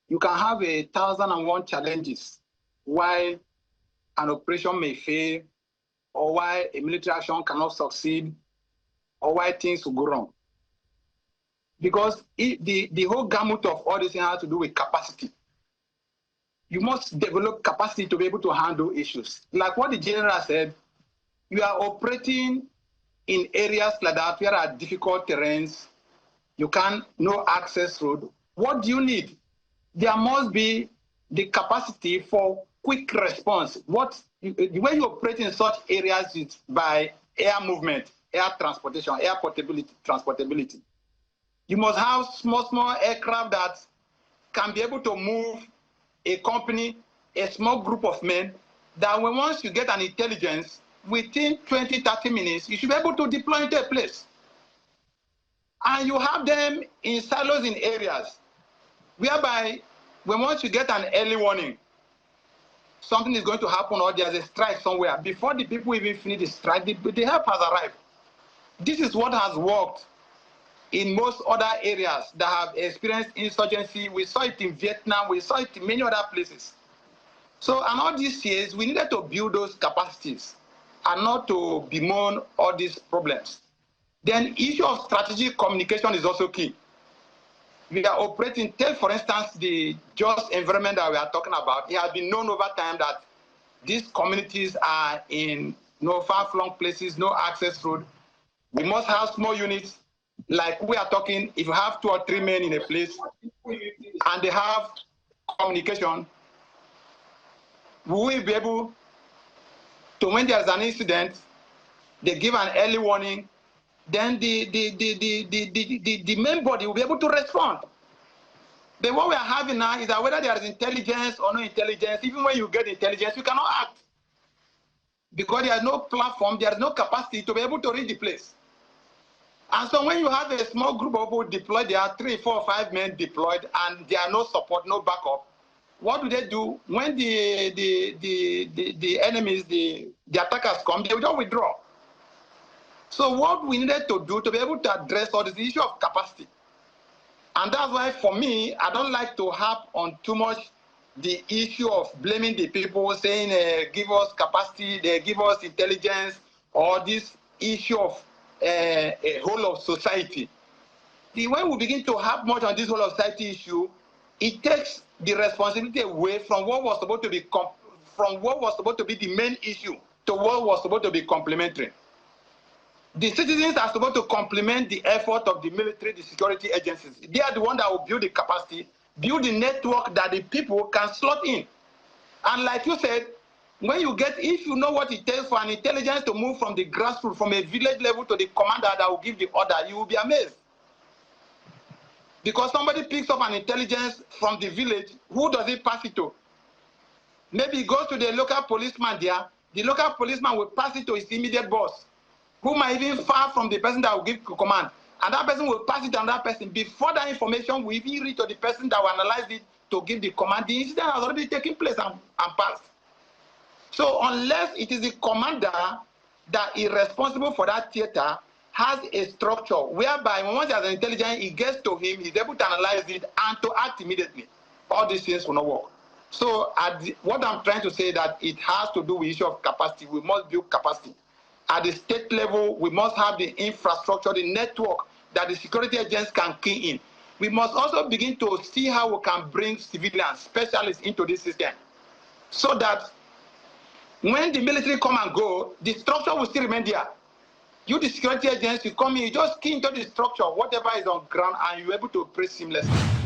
You can have 1,001 challenges why an operation may fail, or why a military action cannot succeed, or why things will go wrong. Because the whole gamut of all this has to do with capacity. You must develop capacity to be able to handle issues. Like what the general said, you are operating in areas like that where there are difficult terrains, you can no access road. What do you need? There must be the capacity for quick response. The way you operate in such areas is by air movement, air transportation, air transportability. You must have small aircraft that can be able to move a company, a small group of men, that when once you get an intelligence, within 20, 30 minutes, you should be able to deploy into a place. And you have them in silos in areas, whereby when once you get an early warning, something is going to happen or there's a strike somewhere, before the people even finish the strike, the help has arrived. This is what has worked in most other areas that have experienced insurgency. We saw it in Vietnam, we saw it in many other places. So, and all these years, we needed to build those capacities and not to bemoan all these problems. Then issue of strategic communication is also key. We are operating, take for instance, the just environment that we are talking about. It has been known over time that these communities are in far-flung places, no access road. We must have small units, like we are talking, if you have 2 or 3 men in a place and they have communication, we will be able to, when there's an incident, they give an early warning, then the main body will be able to respond. But what we are having now is that whether there is intelligence or no intelligence, even when you get intelligence, you cannot act. Because there is no platform, there is no capacity to be able to reach the place. And so when you have a small group of people deployed, there are 3, 4, 5 men deployed, and there are no support, no backup. What do they do? When the enemies, the attackers come, they will just withdraw. So what we needed to do to be able to address all this issue of capacity. And that's why, for me, I don't like to harp on too much the issue of blaming the people, saying, give us capacity, they give us intelligence, or this issue of a whole of society. When we begin to harp much on this whole of society issue, it takes the responsibility away from what was supposed to be the main issue to what was supposed to be complementary. The citizens are supposed to complement the effort of the military, the security agencies. They are the ones that will build the capacity, build the network that the people can slot in. And like you said, if you know what it takes for an intelligence to move from the grassroots, from a village level to the commander that will give the order, you will be amazed. Because somebody picks up an intelligence from the village, who does it pass it to? Maybe it goes to the local policeman there. The local policeman will pass it to his immediate boss, who might even far from the person that will give command. And that person will pass it to another person. Before that information will even reach to the person that will analyze it to give the command, the incident has already taken place and passed. So unless it is the commander that is responsible for that theater, has a structure whereby once there's an intelligence, it gets to him, he's able to analyze it and to act immediately, all these things will not work. So what I'm trying to say is that it has to do with the issue of capacity. We must build capacity. At the state level, we must have the infrastructure, the network that the security agents can key in. We must also begin to see how we can bring civilians, specialists into this system, so that when the military come and go, the structure will still remain there. You, the security agents, you come in, you just key into the structure, whatever is on ground, and you're able to operate seamlessly.